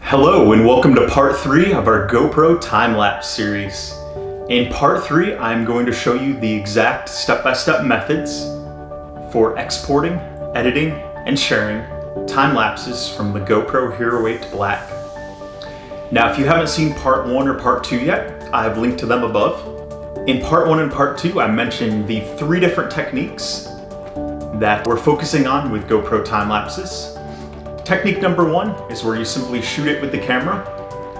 Hello and welcome to part 3 of our GoPro Time-lapse series. In part 3, I'm going to show you the exact step-by-step methods for exporting, editing, and sharing time-lapses from the GoPro Hero 8 Black. Now, if you haven't seen part 1 or part 2 yet, I have linked to them above. In part 1 and part 2, I mentioned the 3 different techniques that we're focusing on with GoPro time-lapses. Technique number 1 is where you simply shoot it with the camera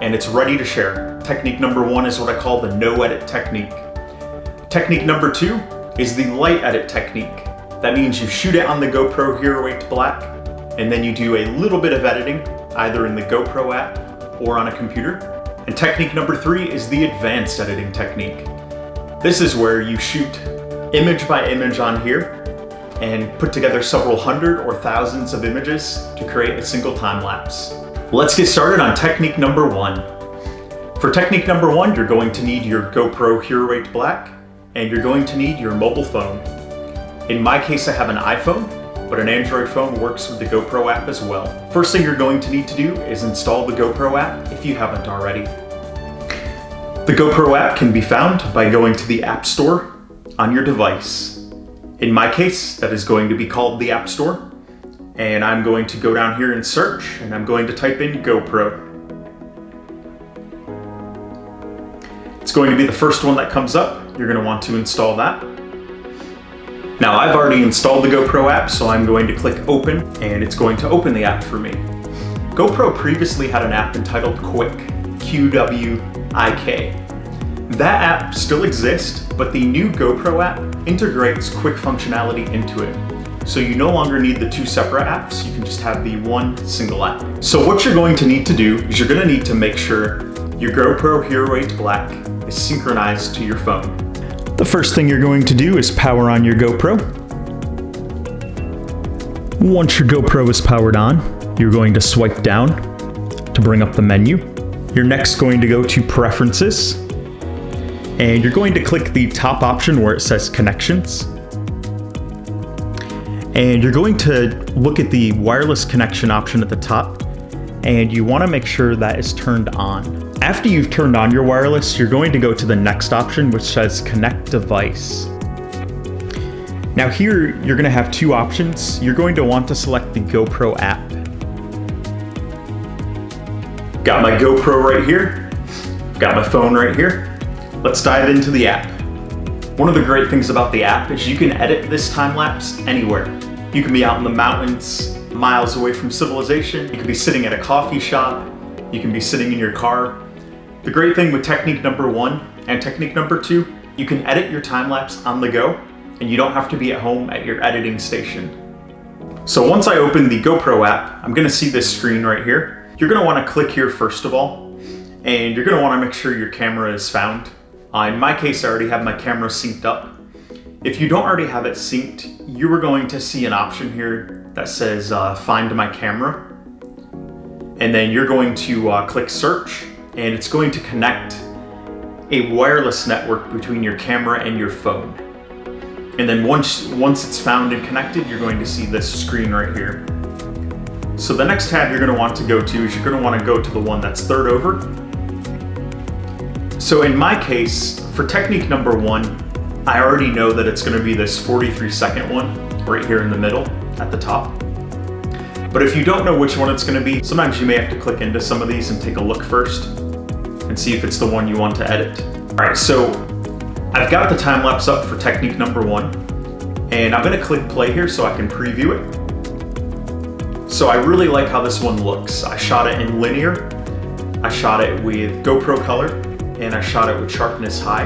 and it's ready to share. Technique number 1 is what I call the no edit technique. Technique number 2 is the light edit technique. That means you shoot it on the GoPro Hero 8 Black and then you do a little bit of editing either in the GoPro app or on a computer. And technique number 3 is the advanced editing technique. This is where you shoot image by image on here and put together several hundred or thousands of images to create a single time lapse. Let's get started on technique number 1. For technique number 1, you're going to need your GoPro Hero 8 Black and you're going to need your mobile phone. In my case, I have an iPhone, but an Android phone works with the GoPro app as well. First thing you're going to need to do is install the GoPro app if you haven't already. The GoPro app can be found by going to the App Store on your device. In my case, that is going to be called the App Store, and I'm going to go down here and search, and I'm going to type in GoPro. It's going to be the first one that comes up. You're going to want to install that. Now, I've already installed the GoPro app, so I'm going to click Open, and it's going to open the app for me. GoPro previously had an app entitled Quick, Q-W-I-K. That app still exists, but the new GoPro app integrates quick functionality into it. So you no longer need the 2 separate apps, you can just have the one single app. So what you're going to need to do is you're going to need to make sure your GoPro Hero 8 Black is synchronized to your phone. The first thing you're going to do is power on your GoPro. Once your GoPro is powered on, you're going to swipe down to bring up the menu. You're next going to go to Preferences, and you're going to click the top option where it says Connections. And you're going to look at the wireless connection option at the top, and you want to make sure that is turned on. After you've turned on your wireless, you're going to go to the next option which says Connect Device. Now here, you're going to have 2 options. You're going to want to select the GoPro app. Got my GoPro right here, got my phone right here. Let's dive into the app. One of the great things about the app is you can edit this time-lapse anywhere. You can be out in the mountains, miles away from civilization. You can be sitting at a coffee shop. You can be sitting in your car. The great thing with technique number 1 and technique number 2, you can edit your time-lapse on the go, and you don't have to be at home at your editing station. So once I open the GoPro app, I'm gonna see this screen right here. You're gonna wanna click here first of all, and you're gonna wanna make sure your camera is found. In my case, I already have my camera synced up. If you don't already have it synced, you are going to see an option here that says Find My Camera. And then you're going to click Search, and it's going to connect a wireless network between your camera and your phone. And then once it's found and connected, you're going to see this screen right here. So the next tab you're going to want to go to is you're going to want to go to the one that's third over. So in my case, for technique number 1, I already know that it's going to be this 43-second one right here in the middle at the top. But if you don't know which one it's going to be, sometimes you may have to click into some of these and take a look first and see if it's the one you want to edit. All right, so I've got the time lapse up for technique number 1, and I'm going to click play here so I can preview it. So I really like how this one looks. I shot it in linear, I shot it with GoPro color, and I shot it with sharpness high.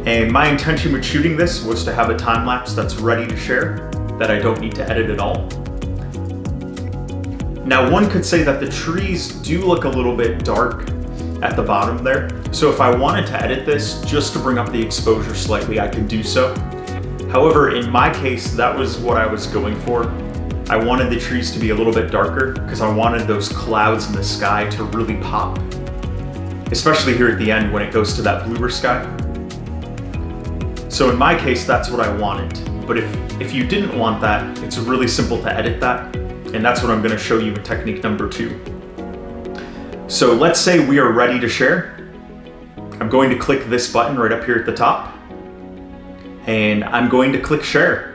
And my intention with shooting this was to have a time lapse that's ready to share, that I don't need to edit at all. Now, one could say that the trees do look a little bit dark at the bottom there. So if I wanted to edit this just to bring up the exposure slightly, I can do so. However, in my case, that was what I was going for. I wanted the trees to be a little bit darker because I wanted those clouds in the sky to really pop, especially here at the end when it goes to that bluer sky. So in my case, that's what I wanted. But if you didn't want that, it's really simple to edit that. And that's what I'm going to show you with technique number 2. So let's say we are ready to share. I'm going to click this button right up here at the top, and I'm going to click share.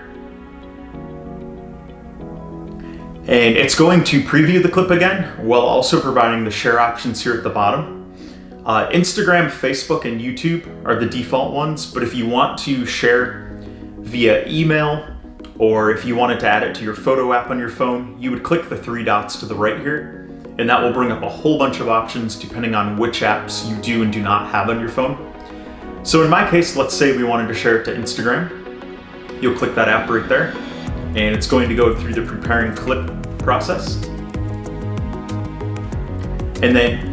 And it's going to preview the clip again while also providing the share options here at the bottom. Instagram, Facebook, and YouTube are the default ones, but if you want to share via email, or if you wanted to add it to your photo app on your phone, you would click the three dots to the right here, and that will bring up a whole bunch of options depending on which apps you do and do not have on your phone. So in my case, let's say we wanted to share it to Instagram. You'll click that app right there, and it's going to go through the preparing clip process. And then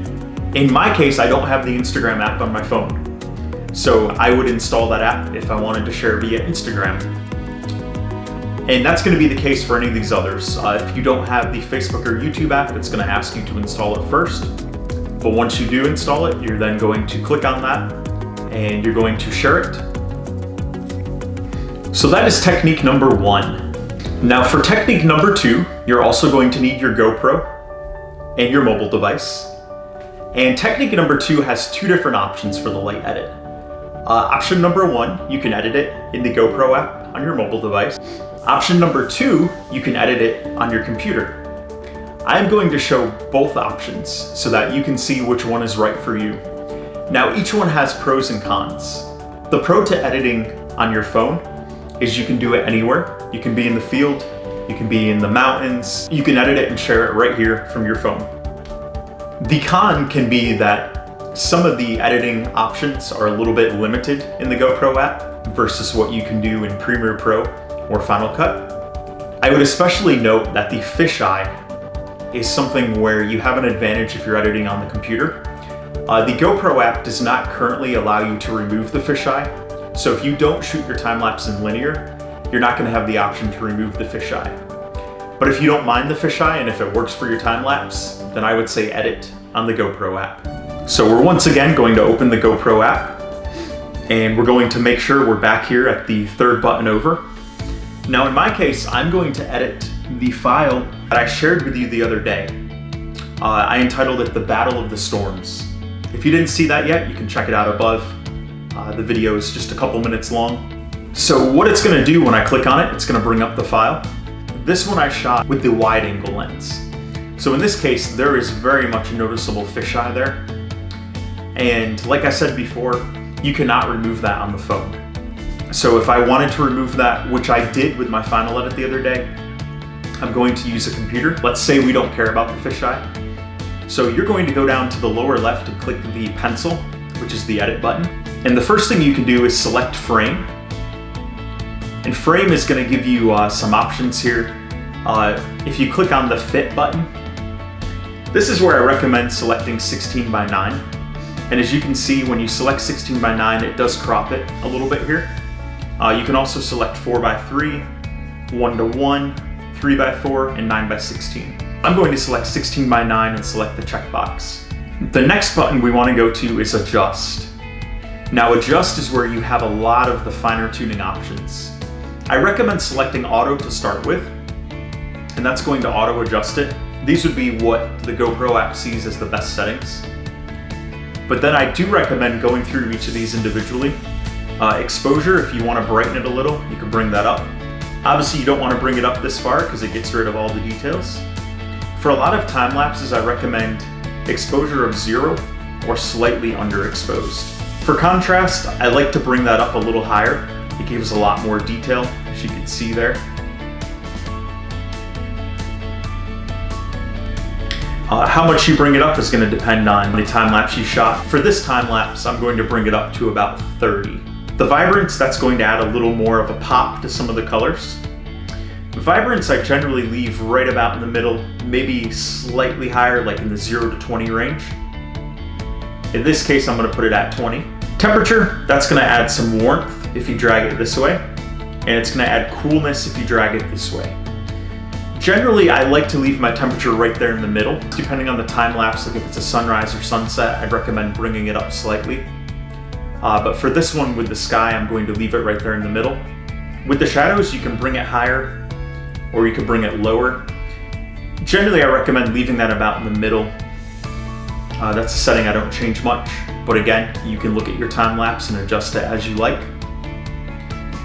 in my case, I don't have the Instagram app on my phone. So I would install that app if I wanted to share via Instagram. And that's going to be the case for any of these others. If you don't have the Facebook or YouTube app, it's going to ask you to install it first. But once you do install it, you're then going to click on that and you're going to share it. So that is technique number 1. Now for technique number 2, you're also going to need your GoPro and your mobile device. And technique number 2 has 2 different options for the light edit. Option number 1, you can edit it in the GoPro app on your mobile device. Option number 2, you can edit it on your computer. I'm going to show both options so that you can see which one is right for you. Now each one has pros and cons. The pro to editing on your phone is you can do it anywhere. You can be in the field, you can be in the mountains, you can edit it and share it right here from your phone. The con can be that some of the editing options are a little bit limited in the GoPro app versus what you can do in Premiere Pro or Final Cut. I would especially note that the fisheye is something where you have an advantage if you're editing on the computer. The GoPro app does not currently allow you to remove the fisheye, so if you don't shoot your time-lapse in linear, you're not going to have the option to remove the fisheye. But if you don't mind the fisheye and if it works for your time-lapse, then I would say edit on the GoPro app. So we're once again going to open the GoPro app, and we're going to make sure we're back here at the third button over. Now in my case, I'm going to edit the file that I shared with you the other day. I entitled it The Battle of the Storms. If you didn't see that yet, you can check it out above. The video is just a couple minutes long. So what it's going to do when I click on it, it's going to bring up the file. This one I shot with the wide angle lens. So in this case, there is very much noticeable fisheye there. And like I said before, you cannot remove that on the phone. So if I wanted to remove that, which I did with my final edit the other day, I'm going to use a computer. Let's say we don't care about the fisheye. So you're going to go down to the lower left and click the pencil, which is the edit button. And the first thing you can do is select frame. And frame is going to give you some options here. If you click on the fit button, this is where I recommend selecting 16:9. And as you can see, when you select 16:9, it does crop it a little bit here. You can also select 4:3, 1:1, 3:4, and 9:16. I'm going to select 16:9 and select the checkbox. The next button we want to go to is adjust. Now adjust is where you have a lot of the finer tuning options. I recommend selecting auto to start with, and that's going to auto adjust it. These would be what the GoPro app sees as the best settings. But then I do recommend going through each of these individually. Exposure, if you want to brighten it a little, you can bring that up. Obviously you don't want to bring it up this far because it gets rid of all the details. For a lot of time lapses, I recommend exposure of 0 or slightly underexposed. For contrast, I like to bring that up a little higher. It gives a lot more detail, as you can see there. How much you bring it up is going to depend on the time lapse you shot. For this time lapse, I'm going to bring it up to about 30. The vibrance, that's going to add a little more of a pop to some of the colors. Vibrance I generally leave right about in the middle, maybe slightly higher, like in the 0 to 20 range. In this case, I'm going to put it at 20. Temperature, that's going to add some warmth if you drag it this way, and it's going to add coolness if you drag it this way. Generally, I like to leave my temperature right there in the middle. Depending on the time lapse, like if it's a sunrise or sunset, I'd recommend bringing it up slightly. But for this one with the sky, I'm going to leave it right there in the middle. With the shadows, you can bring it higher or you can bring it lower. Generally, I recommend leaving that about in the middle. That's a setting I don't change much, but again, you can look at your time lapse and adjust it as you like.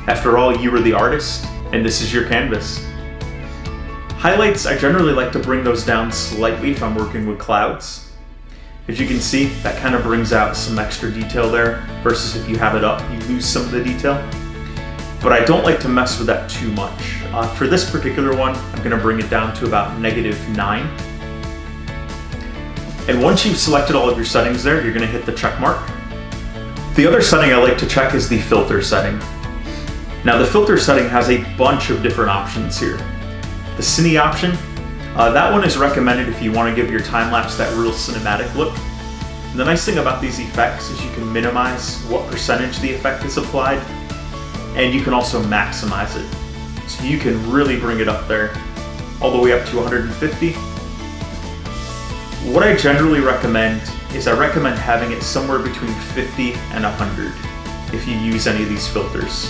After all, you are the artist, and this is your canvas. Highlights, I generally like to bring those down slightly if I'm working with clouds. As you can see, that kind of brings out some extra detail there, versus if you have it up, you lose some of the detail. But I don't like to mess with that too much. For this particular one, I'm gonna bring it down to about -9. And once you've selected all of your settings there, you're gonna hit the check mark. The other setting I like to check is the filter setting. Now the filter setting has a bunch of different options here. The cine option, that one is recommended if you want to give your time-lapse that real cinematic look. And the nice thing about these effects is you can minimize what percentage the effect is applied, and you can also maximize it. So you can really bring it up there, all the way up to 150. What I generally recommend is I recommend having it somewhere between 50 and 100 if you use any of these filters.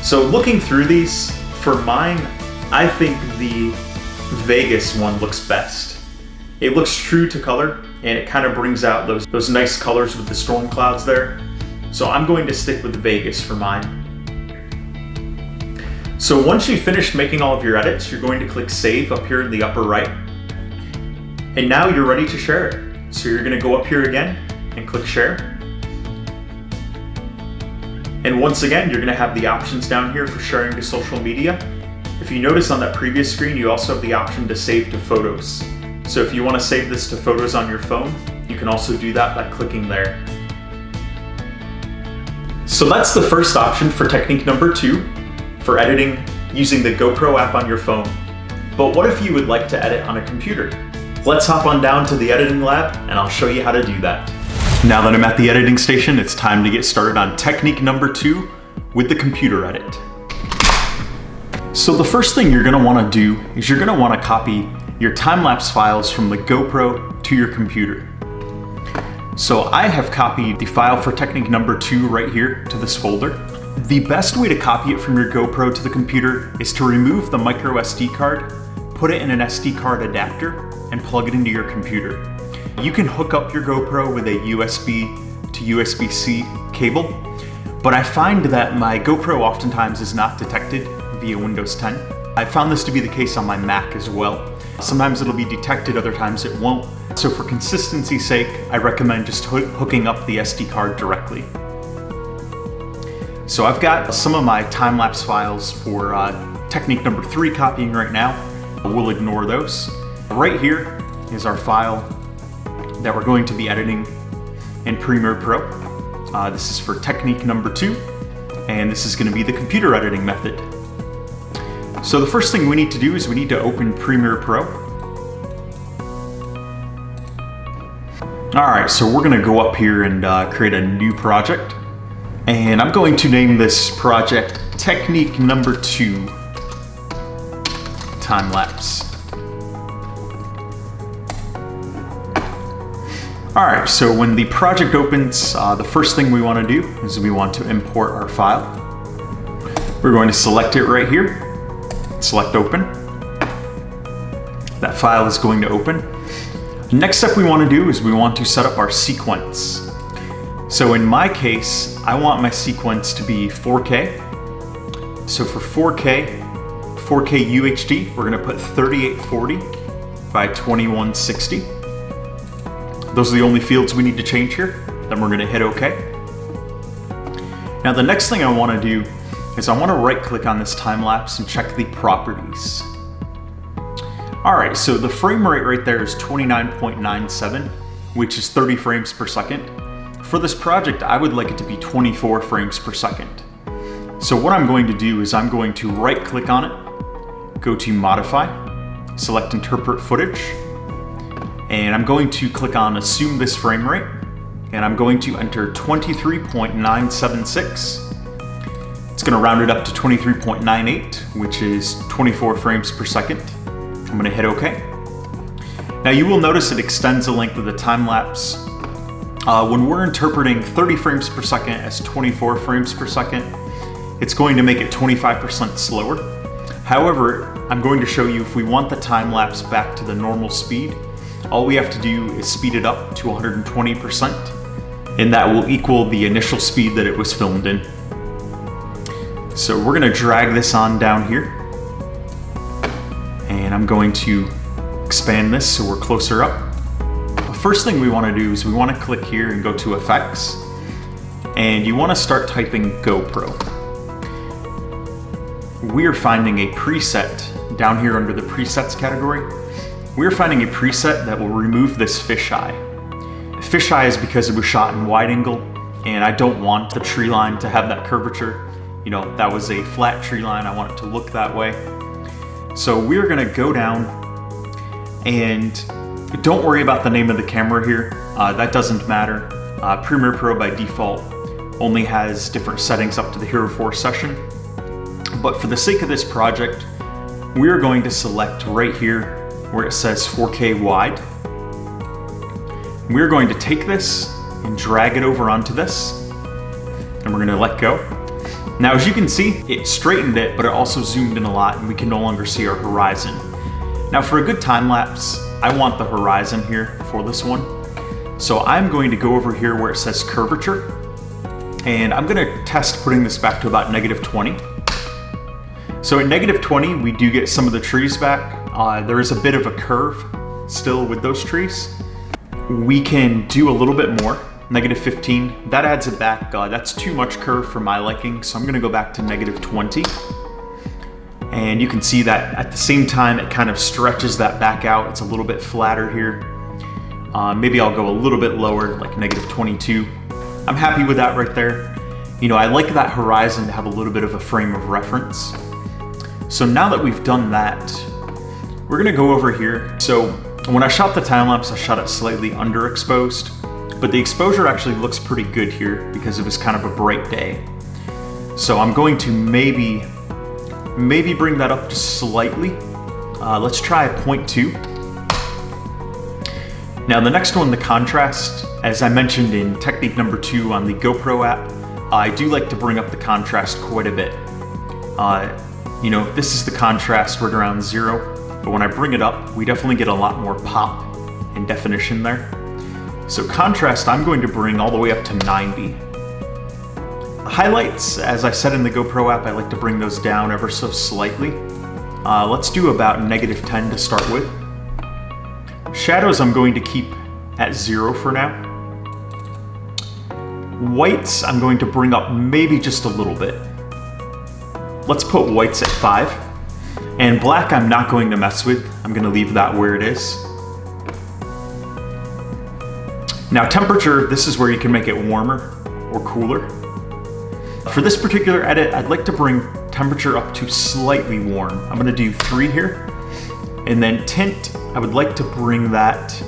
So looking through these, for mine, I think the Vegas one looks best. It looks true to color, and it kind of brings out those nice colors with the storm clouds there. So I'm going to stick with Vegas for mine. So once you've finished making all of your edits, you're going to click Save up here in the upper right. And now you're ready to share it. So you're gonna go up here again and click Share. And once again, you're gonna have the options down here for sharing to social media. If you notice on that previous screen, you also have the option to save to photos. So if you wanna save this to photos on your phone, you can also do that by clicking there. So that's the first option for technique number 2, for editing using the GoPro app on your phone. But what if you would like to edit on a computer? Let's hop on down to the editing lab and I'll show you how to do that. Now that I'm at the editing station, it's time to get started on technique number 2 with the computer edit. So the first thing you're gonna wanna do is you're gonna wanna copy your time-lapse files from the GoPro to your computer. So I have copied the file for technique number 2 right here to this folder. The best way to copy it from your GoPro to the computer is to remove the micro SD card, put it in an SD card adapter, and plug it into your computer. You can hook up your GoPro with a USB to USB-C cable, but I find that my GoPro oftentimes is not detected via Windows 10. I found this to be the case on my Mac as well. Sometimes it'll be detected, other times it won't. So for consistency's sake, I recommend just hooking up the SD card directly. So I've got some of my time-lapse files for technique number 3 copying right now. We'll ignore those. Right here is our file that we're going to be editing in Premiere Pro. This is for technique number 2, and this is going to be the computer editing method. So the first thing we need to do is we need to open Premiere Pro. Alright, so we're going to go up here and create a new project. And I'm going to name this project technique number 2 time-lapse. Alright, so when the project opens, the first thing we want to do is we want to import our file. We're going to select it right here, select open. That file is going to open. The next step we want to do is we want to set up our sequence. So in my case, I want my sequence to be 4K. So for 4K UHD, we're going to put 3840 by 2160. Those are the only fields we need to change here. Then we're going to hit OK. Now the next thing I want to do is I want to right click on this time lapse and check the properties. Alright, so the frame rate right there is 29.97, which is 30 frames per second. For this project, I would like it to be 24 frames per second. So what I'm going to do is I'm going to right click on it, go to Modify, select Interpret Footage, and I'm going to click on Assume this frame rate, and I'm going to enter 23.976. It's going to round it up to 23.98, which is 24 frames per second. I'm going to hit OK. Now you will notice it extends the length of the time lapse. When we're interpreting 30 frames per second as 24 frames per second, it's going to make it 25% slower. However, I'm going to show you if we want the time lapse back to the normal speed, all we have to do is speed it up to 120%, and that will equal the initial speed that it was filmed in. So we're gonna drag this on down here, and I'm going to expand this so we're closer up. The first thing we wanna do is we wanna click here and go to Effects, and you wanna start typing GoPro. We are finding a preset down here under the presets category. We're finding a preset that will remove this fisheye. Fisheye is because it was shot in wide angle, and I don't want the tree line to have that curvature. You know, that was a flat tree line, I want it to look that way. So we're gonna go down, and don't worry about the name of the camera here, that doesn't matter. Premiere Pro by default only has different settings up to the Hero 4 session. But for the sake of this project, we're going to select right here where it says 4K wide. We're going to take this and drag it over onto this, and we're gonna let go. Now, as you can see, it straightened it, but it also zoomed in a lot, and we can no longer see our horizon. Now, for a good time lapse, I want the horizon here for this one. So I'm going to go over here where it says curvature, and I'm gonna test putting this back to about -20. So at -20, we do get some of the trees back. There is a bit of a curve still with those trees. We can do a little bit more, -15. That adds it back. That's too much curve for my liking, so I'm gonna go back to -20. And you can see that at the same time, it kind of stretches that back out. It's a little bit flatter here. Maybe I'll go a little bit lower, like -22. I'm happy with that right there. You know, I like that horizon to have a little bit of a frame of reference. So now that we've done that, we're gonna go over here. So when I shot the time lapse, I shot it slightly underexposed, but the exposure actually looks pretty good here because it was kind of a bright day. So I'm going to maybe bring that up just slightly. Let's try 0.2. Now the next one, the contrast, as I mentioned in technique number 2 on the GoPro app, I do like to bring up the contrast quite a bit. You know, this is the contrast right around 0, but when I bring it up, we definitely get a lot more pop and definition there. So contrast, I'm going to bring all the way up to 90. Highlights, as I said in the GoPro app, I like to bring those down ever so slightly. Let's do about -10 to start with. Shadows, I'm going to keep at 0 for now. Whites, I'm going to bring up maybe just a little bit. Let's put whites at 5. And black, I'm not going to mess with. I'm going to leave that where it is. Now temperature, this is where you can make it warmer or cooler. For this particular edit, I'd like to bring temperature up to slightly warm. I'm going to do 3 here. And then tint, I would like to bring that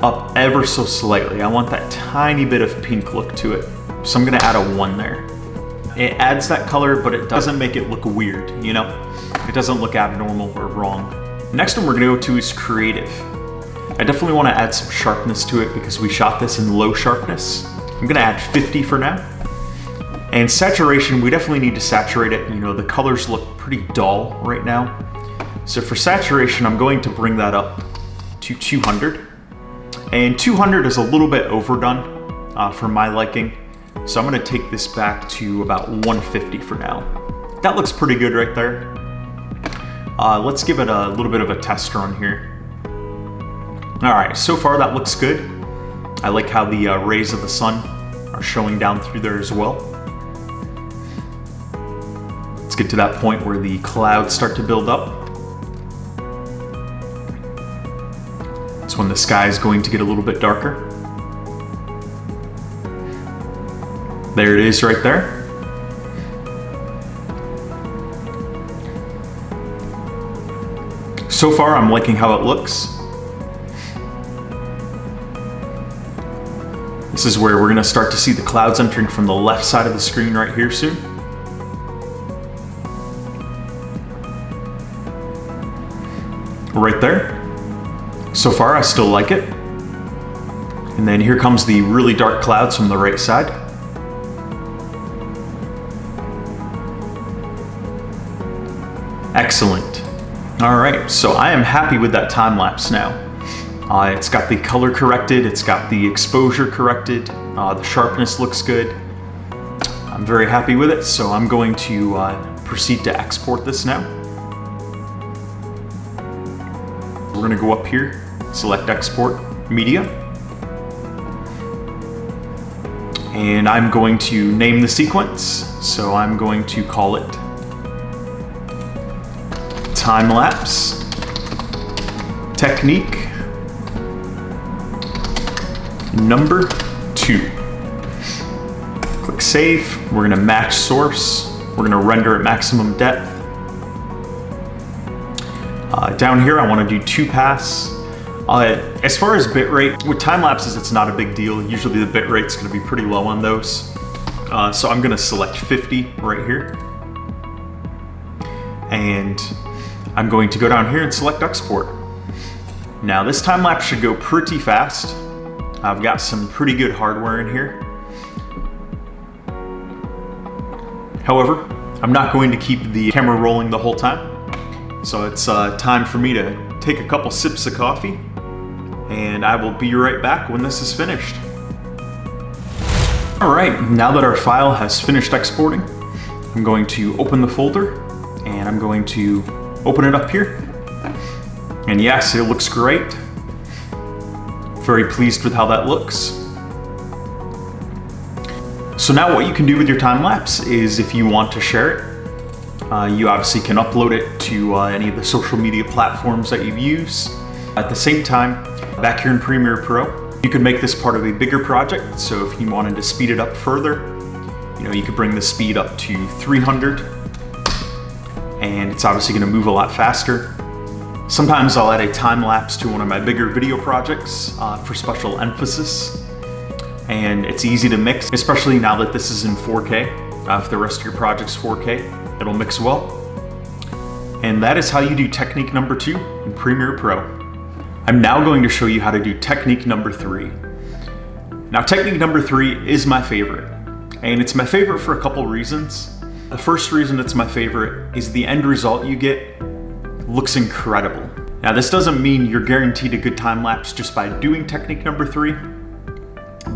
up ever so slightly. I want that tiny bit of pink look to it. So I'm going to add a 1 there. It adds that color, but it doesn't make it look weird, you know? It doesn't look abnormal or wrong. Next one we're gonna go to is creative. I definitely wanna add some sharpness to it because we shot this in low sharpness. I'm gonna add 50 for now. And saturation, we definitely need to saturate it. You know, the colors look pretty dull right now. So for saturation, I'm going to bring that up to 200. And 200 is a little bit overdone for my liking. So I'm gonna take this back to about 150 for now. That looks pretty good right there. Let's give it a little bit of a test run here. All right, so far that looks good. I like how the rays of the sun are showing down through there as well. Let's get to that point where the clouds start to build up. That's when the sky is going to get a little bit darker. There it is right there. So far, I'm liking how it looks. This is where we're gonna start to see the clouds entering from the left side of the screen right here soon. Right there. So far, I still like it. And then here comes the really dark clouds from the right side. Excellent. All right, so I am happy with that time lapse now. It's got the color corrected, it's got the exposure corrected, the sharpness looks good. I'm very happy with it, so I'm going to proceed to export this now. We're going to go up here, select Export Media, and I'm going to name the sequence. So I'm going to call it Time-lapse Technique number 2. Click Save. We're going to match source. We're going to render at maximum depth. Down here, I want to do 2-pass. As far as bitrate, with time lapses, it's not a big deal. Usually the bitrate's going to be pretty low on those. So I'm going to select 50 right here. And I'm going to go down here and select Export. Now this time lapse should go pretty fast. I've got some pretty good hardware in here. However, I'm not going to keep the camera rolling the whole time. So it's time for me to take a couple sips of coffee, and I will be right back when this is finished. All right, now that our file has finished exporting, I'm going to open the folder, and I'm going to open it up here. And yes, it looks great. Very pleased with how that looks. So now what you can do with your time lapse is, if you want to share it, you obviously can upload it to any of the social media platforms that you use. At the same time, back here in Premiere Pro, you can make this part of a bigger project. So if you wanted to speed it up further, you could bring the speed up to 300, and it's obviously going to move a lot faster. Sometimes I'll add a time lapse to one of my bigger video projects for special emphasis, and it's easy to mix, especially now that this is in 4K. If the rest of your project's 4K, it'll mix well. And that is how you do technique number 2 in Premiere Pro. I'm now going to show you how to do technique number 3. Now technique number 3 is my favorite, and it's my favorite for a couple reasons. The first reason it's my favorite is the end result you get looks incredible. Now this doesn't mean you're guaranteed a good time lapse just by doing technique number 3,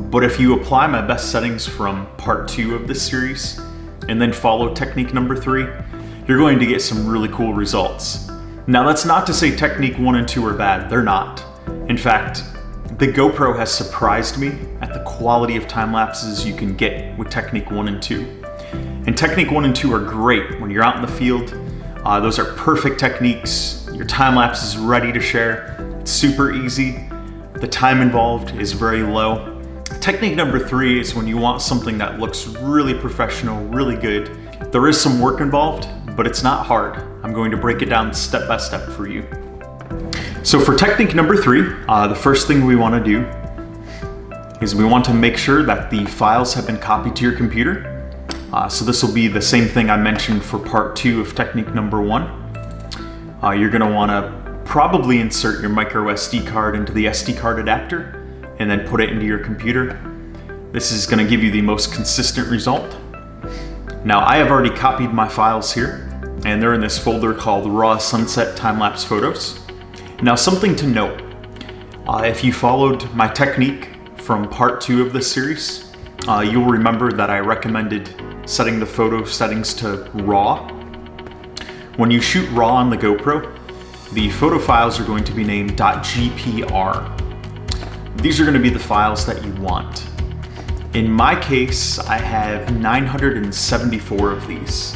but if you apply my best settings from part 2 of this series and then follow technique number 3, you're going to get some really cool results. Now that's not to say technique 1 and 2 are bad, they're not. In fact, the GoPro has surprised me at the quality of time lapses you can get with technique 1 and 2. And technique 1 and 2 are great when you're out in the field. Those are perfect techniques. Your time lapse is ready to share. It's super easy. The time involved is very low. Technique number 3 is when you want something that looks really professional, really good. There is some work involved, but it's not hard. I'm going to break it down step by step for you. So for technique number 3, the first thing we want to do is we want to make sure that the files have been copied to your computer. So this will be the same thing I mentioned for part 2 of technique number 1. You're going to want to probably insert your micro SD card into the SD card adapter and then put it into your computer. This is going to give you the most consistent result. Now I have already copied my files here, and they're in this folder called Raw Sunset Time-Lapse Photos. Now something to note, if you followed my technique from part 2 of this series, you'll remember that I recommended setting the photo settings to RAW. When you shoot RAW on the GoPro, the photo files are going to be named .gpr. These are going to be the files that you want. In my case, I have 974 of these.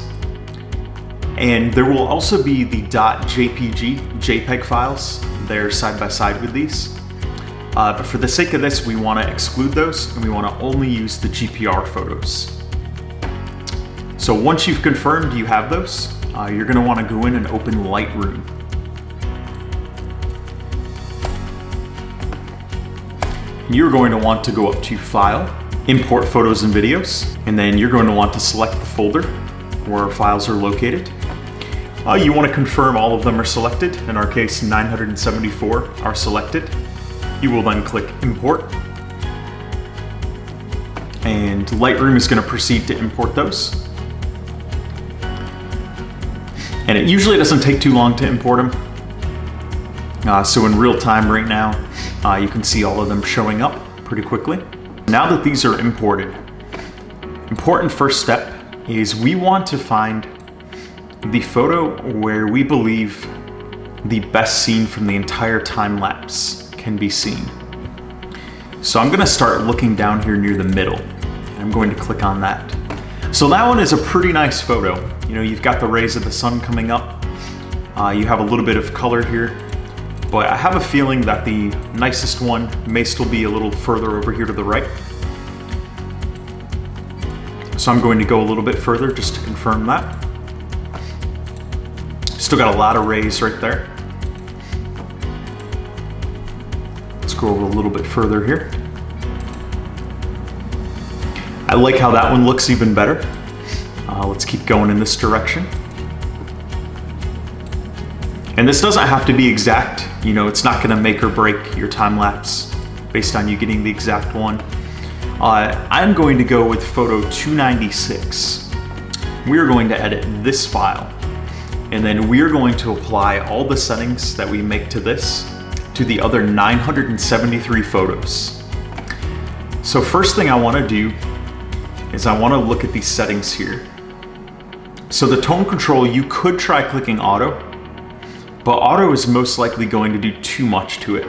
And there will also be the .jpg files. They're side by side with these. But for the sake of this, we want to exclude those, and we want to only use the GPR photos. So once you've confirmed you have those, you're going to want to go in and open Lightroom. You're going to want to go up to File, Import Photos and Videos, and then you're going to want to select the folder where our files are located. You want to confirm all of them are selected. In our case, 974 are selected. You will then click Import, and Lightroom is going to proceed to import those. And it usually doesn't take too long to import them. So in real time right now, You can see all of them showing up pretty quickly. Now that these are imported, important first step is we want to find the photo where we believe the best scene from the entire time lapse can be seen. So I'm gonna start looking down here near the middle. I'm going to click on that. So that one is a pretty nice photo. You know, you've got the rays of the sun coming up. You have a little bit of color here, but I have a feeling that the nicest one may still be a little further over here to the right. So I'm going to go a little bit further just to confirm that. Still got a lot of rays right there. Let's go over a little bit further here. I like how that one looks even better. Let's keep going in this direction. And this doesn't have to be exact. You know, it's not gonna make or break your time lapse based on you getting the exact one. I'm going to go with photo 296. We're going to edit this file, and then we're going to apply all the settings that we make to this to the other 973 photos. So first thing I wanna do is I wanna look at these settings here. So the tone control, you could try clicking auto, but auto is most likely going to do too much to it.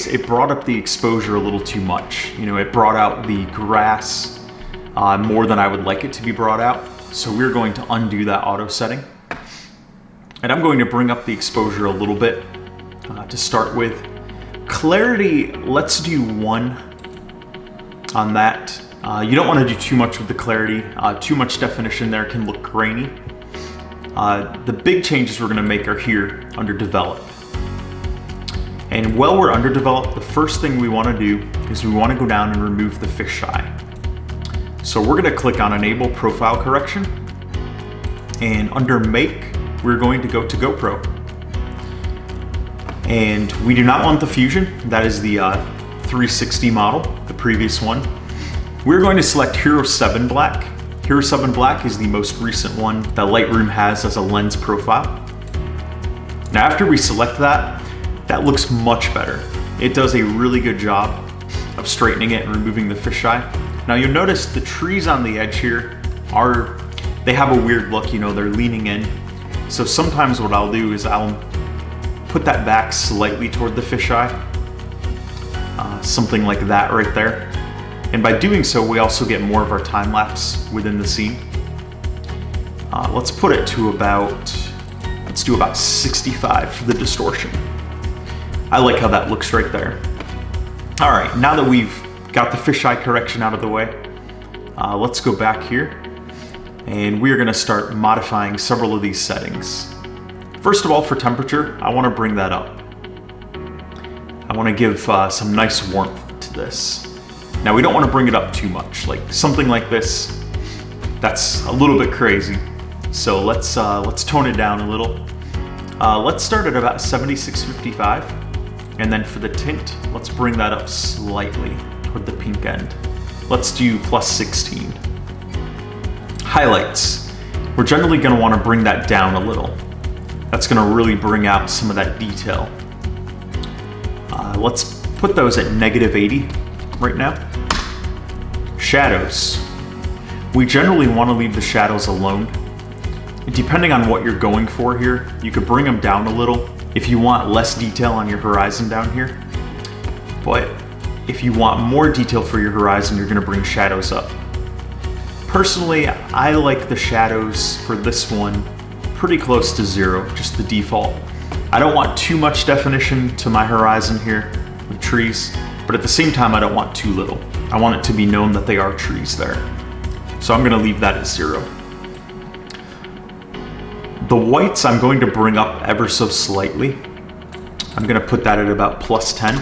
It brought up the exposure a little too much. You know, it brought out the grass more than I would like it to be brought out. So we're going to undo that auto setting. And I'm going to bring up the exposure a little bit to start with. Clarity, let's do 1 on that. You don't want to do too much with the clarity. Too much definition there can look grainy. The big changes we're going to make are here under develop. And while we're under develop, the first thing we want to do is we want to go down and remove the fisheye. So we're going to click on enable profile correction, and under make, we're going to go to GoPro. And we do not want the Fusion. That is the 360 model, the previous one. We're going to select Hero 7 Black. Hero 7 Black is the most recent one that Lightroom has as a lens profile. Now after we select that, that looks much better. It does a really good job of straightening it and removing the fisheye. Now you'll notice the trees on the edge here they have a weird look, you know, they're leaning in. So sometimes what I'll do is I'll put that back slightly toward the fisheye. Something like that right there. And by doing so, we also get more of our time lapse within the scene. Let's put it to let's do about 65 for the distortion. I like how that looks right there. All right, now that we've got the fisheye correction out of the way, let's go back here, and we are gonna start modifying several of these settings. First of all, for temperature, I wanna bring that up. I wanna give some nice warmth to this. Now we don't want to bring it up too much, like something like this, that's a little bit crazy. So let's tone it down a little. Let's start at about 7655, and then for the tint, let's bring that up slightly toward the pink end. Let's do +16. Highlights, we're generally going to want to bring that down a little. That's going to really bring out some of that detail. Let's put those at -80 right now. Shadows. We generally want to leave the shadows alone. Depending on what you're going for here, you could bring them down a little if you want less detail on your horizon down here. But if you want more detail for your horizon, you're going to bring shadows up. Personally, I like the shadows for this one pretty close to 0, just the default. I don't want too much definition to my horizon here with trees, but at the same time, I don't want too little. I want it to be known that they are trees there. So I'm gonna leave that at 0. The whites I'm going to bring up ever so slightly. I'm gonna put that at about +10.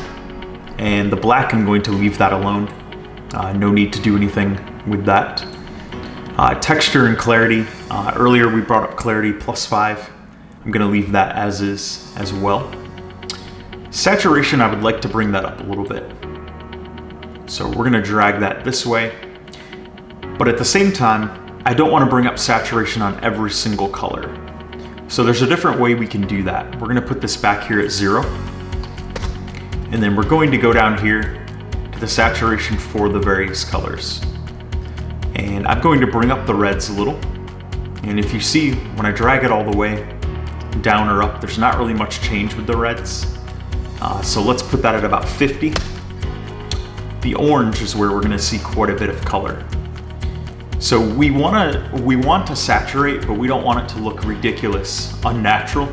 And the black, I'm going to leave that alone. No need to do anything with that. Texture and clarity. Earlier we brought up clarity +5. I'm gonna leave that as is as well. Saturation, I would like to bring that up a little bit. So we're gonna drag that this way. But at the same time, I don't wanna bring up saturation on every single color. So there's a different way we can do that. We're gonna put this back here at 0. And then we're going to go down here to the saturation for the various colors. And I'm going to bring up the reds a little. And if you see, when I drag it all the way down or up, there's not really much change with the reds. So let's put that at about 50. The orange is where we're gonna see quite a bit of color. So we want to saturate, but we don't want it to look ridiculous, unnatural.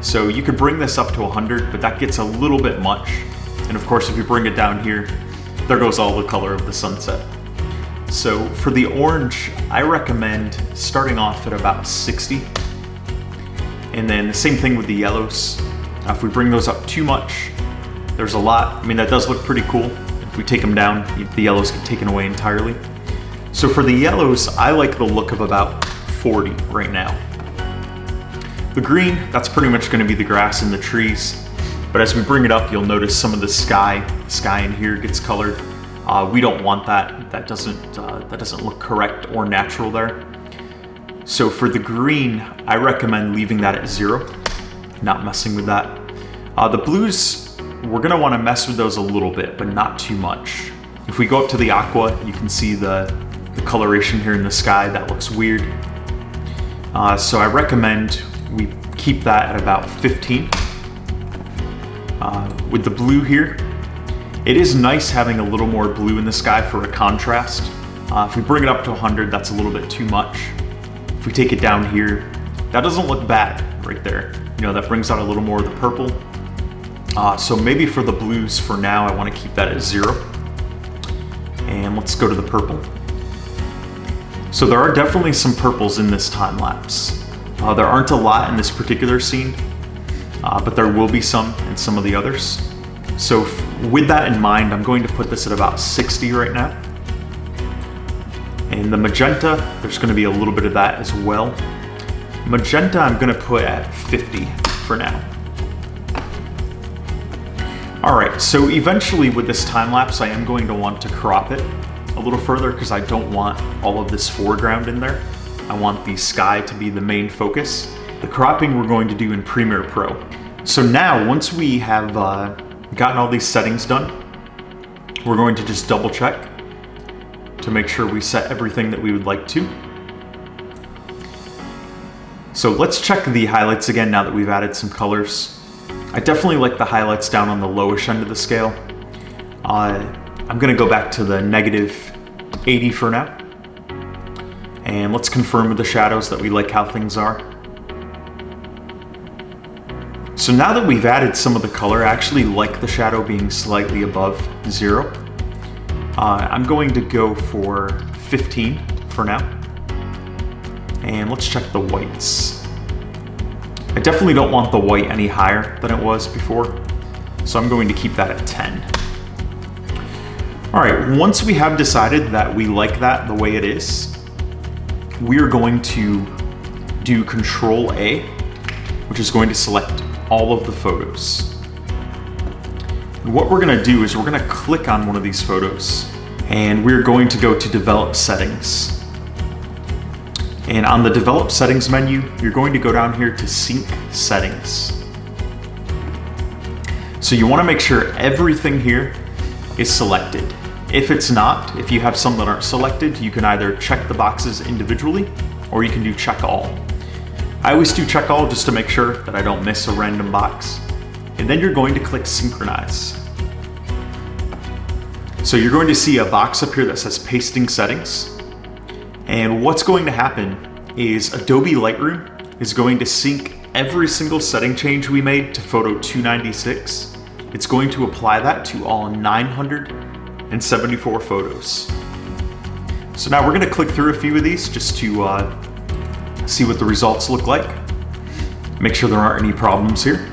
So you could bring this up to 100, but that gets a little bit much. And of course, if you bring it down here, there goes all the color of the sunset. So for the orange, I recommend starting off at about 60. And then the same thing with the yellows. If we bring those up too much, there's a lot. I mean, that does look pretty cool. If we take them down, the yellows get taken away entirely. So for the yellows, I like the look of about 40 right now. The green, that's pretty much gonna be the grass and the trees. But as we bring it up, you'll notice some of the sky in here gets colored. We don't want that. That doesn't look correct or natural there. So for the green, I recommend leaving that at 0, not messing with that. The blues, we're gonna wanna mess with those a little bit, but not too much. If we go up to the aqua, you can see the coloration here in the sky. That looks weird. So I recommend we keep that at about 15. With the blue here, it is nice having a little more blue in the sky for a contrast. If we bring it up to 100, that's a little bit too much. If we take it down here, that doesn't look bad right there. You know, that brings out a little more of the purple. So maybe for the blues for now, I want to keep that at 0. And let's go to the purple. So there are definitely some purples in this time lapse. There aren't a lot in this particular scene, but there will be some in some of the others. So with that in mind, I'm going to put this at about 60 right now. And the magenta, there's going to be a little bit of that as well. Magenta, I'm going to put at 50 for now. All right, so eventually with this time lapse, I am going to want to crop it a little further because I don't want all of this foreground in there. I want the sky to be the main focus. The cropping we're going to do in Premiere Pro. So now, once we have gotten all these settings done, we're going to just double check to make sure we set everything that we would like to. So let's check the highlights again now that we've added some colors. I definitely like the highlights down on the lowish end of the scale. I'm gonna go back to the -80 for now. And let's confirm with the shadows that we like how things are. So now that we've added some of the color, I actually like the shadow being slightly above 0. I'm going to go for 15 for now. And let's check the whites. I definitely don't want the white any higher than it was before, so I'm going to keep that at 10. All right, once we have decided that we like that the way it is, we are going to do Control A, which is going to select all of the photos. And what we're gonna do is we're gonna click on one of these photos and we're going to go to Develop Settings. And on the Develop Settings menu, you're going to go down here to Sync Settings. So you wanna make sure everything here is selected. If it's not, if you have some that aren't selected, you can either check the boxes individually or you can do check all. I always do check all just to make sure that I don't miss a random box. And then you're going to click Synchronize. So you're going to see a box up here that says Pasting Settings. And what's going to happen is Adobe Lightroom is going to sync every single setting change we made to photo 296. It's going to apply that to all 974 photos. So now we're going to click through a few of these just to see what the results look like. Make sure there aren't any problems here.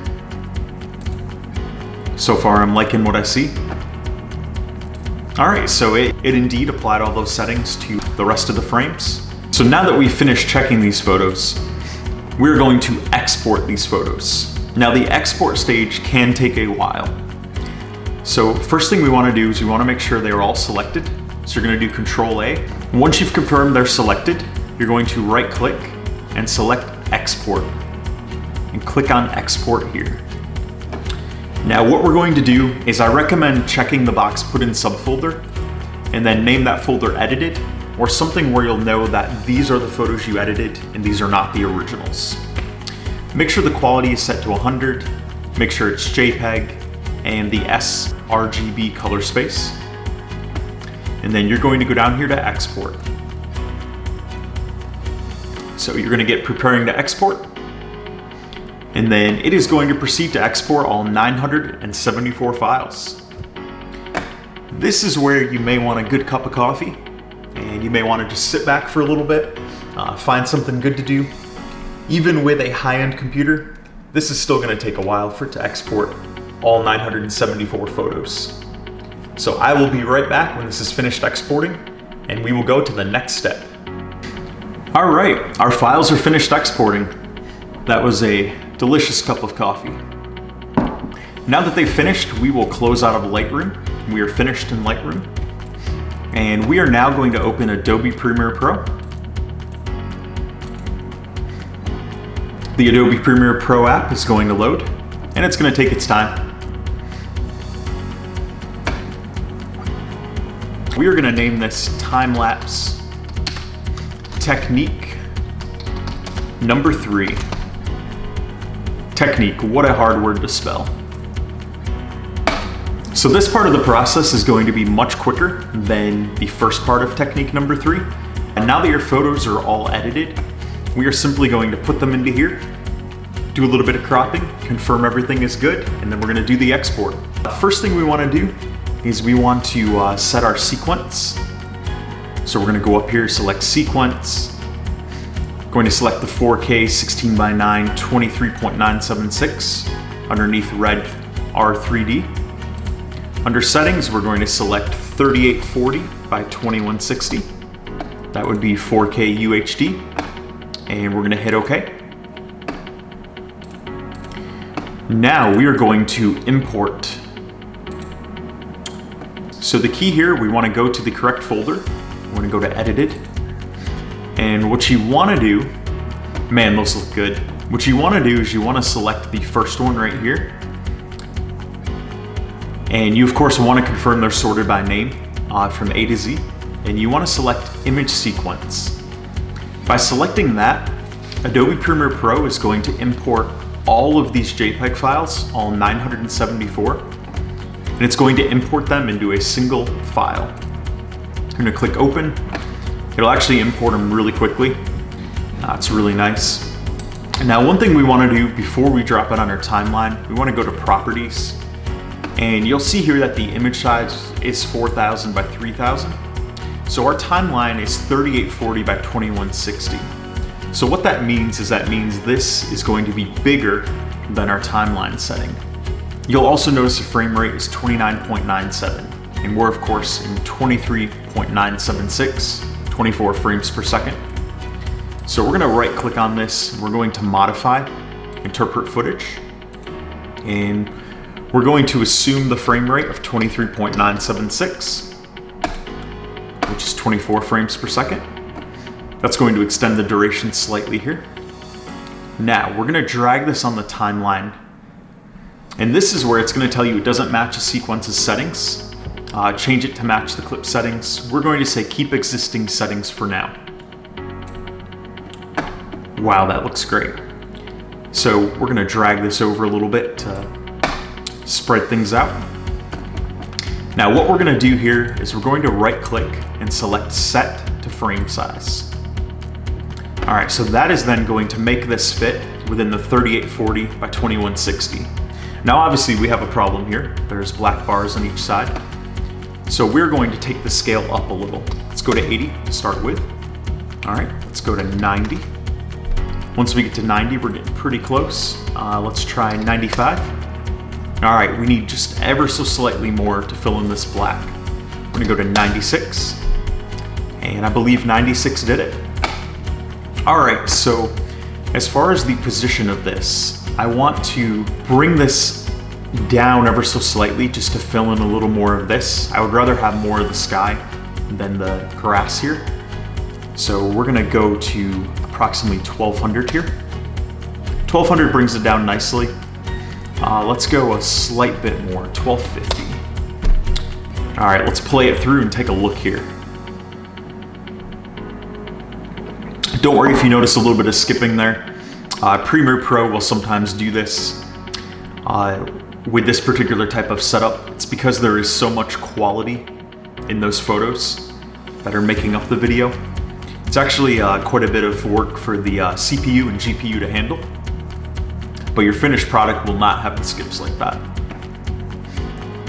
So far I'm liking what I see. All right, so it indeed applied all those settings to the rest of the frames. So now that we've finished checking these photos, we're going to export these photos. Now the export stage can take a while. So first thing we want to do is we want to make sure they're all selected. So you're going to do Control A. Once you've confirmed they're selected, you're going to right click and select Export and click on Export here. Now what we're going to do is I recommend checking the box put in subfolder and then name that folder edited, or something where you'll know that these are the photos you edited and these are not the originals. Make sure the quality is set to 100, make sure it's JPEG and the sRGB color space. And then you're going to go down here to export. So you're going to get preparing to export. And then it is going to proceed to export all 974 files. This is where you may want a good cup of coffee, and you may want to just sit back for a little bit, find something good to do. Even with a high-end computer, this is still going to take a while for it to export all 974 photos. So I will be right back when this is finished exporting, and we will go to the next step. All right, our files are finished exporting. That was a delicious cup of coffee. Now that they've finished, we will close out of Lightroom. We are finished in Lightroom. And we are now going to open Adobe Premiere Pro. The Adobe Premiere Pro app is going to load, and it's going to take its time. We are going to name this Time-lapse Technique number 3. Technique, what a hard word to spell. So this part of the process is going to be much quicker than the first part of technique number 3. And now that your photos are all edited, we are simply going to put them into here, do a little bit of cropping, confirm everything is good, and then we're going to do the export. The first thing we want to do is we want to set our sequence. So we're going to go up here, select sequence, going to select the 4K 16:9 23.976 underneath red R3D. Under settings, we're going to select 3840 by 2160. That would be 4K UHD, and we're going to hit OK. Now we are going to import. So the key here, we want to go to the correct folder. We want to go to edited. And what you want to do, man, those look good. What you want to do is you want to select the first one right here. And you of course want to confirm they're sorted by name from A to Z. And you want to select image sequence. By selecting that, Adobe Premiere Pro is going to import all of these JPEG files, all 974. And it's going to import them into a single file. I'm going to click open. It'll actually import them really quickly. It's really nice. And now one thing we want to do before we drop it on our timeline, we want to go to properties. And you'll see here that the image size is 4000 by 3000. So our timeline is 3840 by 2160. So what that means is this is going to be bigger than our timeline setting. You'll also notice the frame rate is 29.97. And we're of course in 23.976. 24 frames per second. So we're going to right click on this. We're going to modify, interpret footage, and we're going to assume the frame rate of 23.976, which is 24 frames per second. That's going to extend the duration slightly here. Now we're going to drag this on the timeline, and this is where it's going to tell you it doesn't match the sequence's settings. Change it to match the clip settings. We're going to say keep existing settings for now. Wow, that looks great. So we're going to drag this over a little bit to spread things out. Now what we're going to do here is we're going to right click and select set to frame size. All right, so that is then going to make this fit within the 3840 by 2160. Now obviously we have a problem here. There's black bars on each side. So we're going to take the scale up a little. Let's go to 80 to start with. All right, let's go to 90. Once we get to 90, we're getting pretty close. Let's try 95. All right, we need just ever so slightly more to fill in this black. We're gonna go to 96, and I believe 96 did it. All right, so as far as the position of this, I want to bring this down ever so slightly just to fill in a little more of this. I would rather have more of the sky than the grass here. So we're gonna go to approximately 1200 here. 1200 brings it down nicely. Let's go a slight bit more, 1250. All right, let's play it through and take a look here. Don't worry if you notice a little bit of skipping there. Premiere Pro will sometimes do this with this particular type of setup. It's because there is so much quality in those photos that are making up the video. It's actually quite a bit of work for the CPU and GPU to handle, but your finished product will not have the skips like that.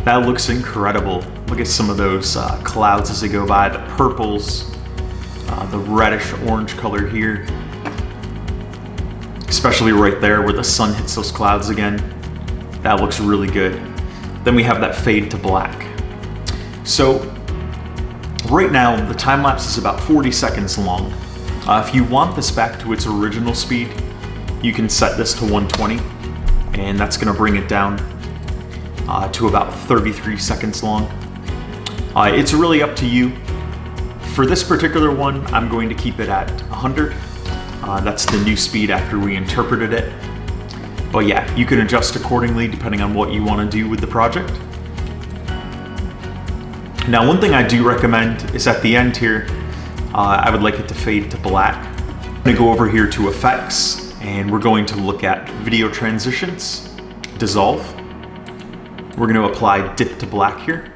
That looks incredible. Look at some of those clouds as they go by, the purples, the reddish orange color here, especially right there where the sun hits those clouds again. That looks really good. Then we have that fade to black. So right now the time lapse is about 40 seconds long. If you want this back to its original speed, you can set this to 120, and that's going to bring it down to about 33 seconds long. It's really up to you. For this particular one, I'm going to keep it at 100. That's the new speed after we interpreted it. But yeah, you can adjust accordingly depending on what you want to do with the project. Now, one thing I do recommend is at the end here, I would like it to fade to black. I'm going to go over here to effects, and we're going to look at video transitions, dissolve. We're going to apply dip to black here.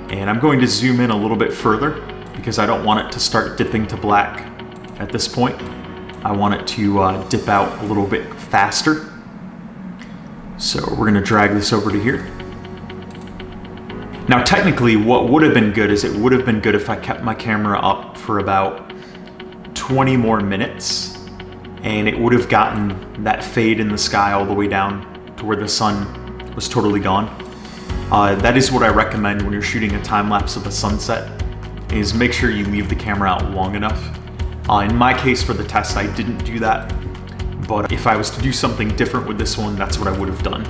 And I'm going to zoom in a little bit further because I don't want it to start dipping to black at this point. I want it to dip out a little bit faster. So we're going to drag this over to here. Now technically what would have been good is it would have been good if I kept my camera up for about 20 more minutes, and it would have gotten that fade in the sky all the way down to where the sun was totally gone. That is what I recommend when you're shooting a time lapse of a sunset, is make sure you leave the camera out long enough. In my case for the test, I didn't do that, but if I was to do something different with this one, that's what I would have done.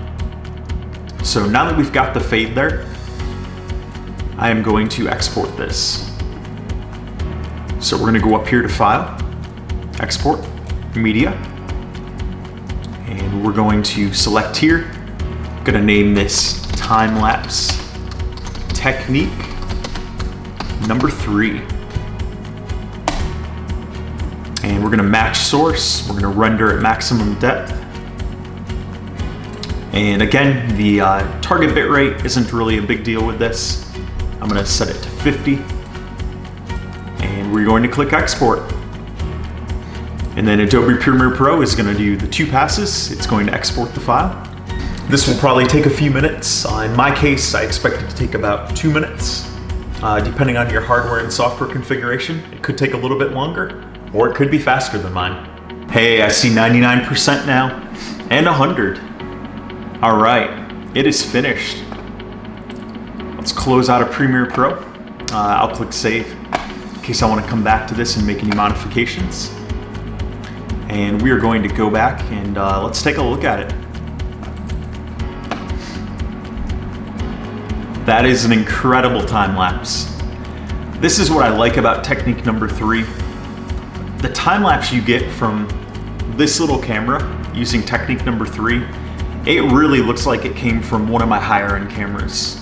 So now that we've got the fade there, I am going to export this. So we're going to go up here to File, Export, Media, and we're going to select here. I'm going to name this Time-lapse Technique number 3. And we're going to match source. We're going to render at maximum depth. And again, the target bitrate isn't really a big deal with this. I'm going to set it to 50. And we're going to click export. And then Adobe Premiere Pro is going to do the 2 passes. It's going to export the file. This will probably take a few minutes. In my case, I expect it to take about 2 minutes. Depending on your hardware and software configuration, it could take a little bit longer, or it could be faster than mine. Hey, I see 99% now, and 100. All right, it is finished. Let's close out of Premiere Pro. I'll click Save in case I want to come back to this and make any modifications. And we are going to go back and let's take a look at it. That is an incredible time lapse. This is what I like about technique number 3. The time lapse you get from this little camera using technique number 3, it really looks like it came from one of my higher end cameras.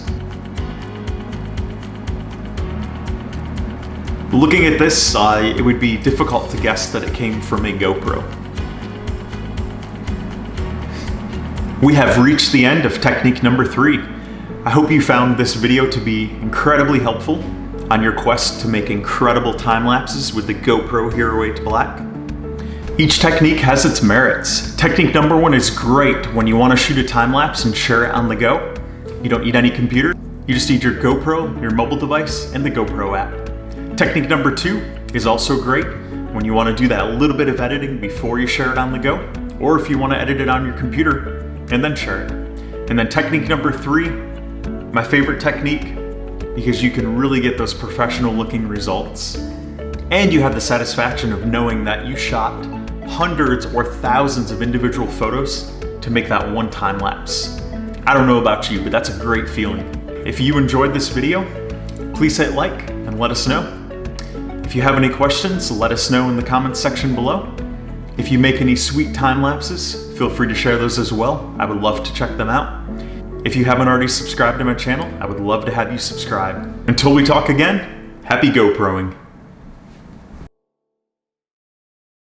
Looking at this, it would be difficult to guess that it came from a GoPro. We have reached the end of technique number 3. I hope you found this video to be incredibly helpful on your quest to make incredible time lapses with the GoPro Hero 8 Black. Each technique has its merits. Technique number 1 is great when you want to shoot a time lapse and share it on the go. You don't need any computer. You just need your GoPro, your mobile device, and the GoPro app. Technique number 2 is also great when you want to do that little bit of editing before you share it on the go, or if you want to edit it on your computer and then share it. And then technique number 3, my favorite technique, because you can really get those professional looking results. And you have the satisfaction of knowing that you shot hundreds or thousands of individual photos to make that one time lapse. I don't know about you, but that's a great feeling. If you enjoyed this video, please hit like and let us know. If you have any questions, let us know in the comments section below. If you make any sweet time lapses, feel free to share those as well. I would love to check them out. If you haven't already subscribed to my channel, I would love to have you subscribe. Until we talk again, happy GoProing.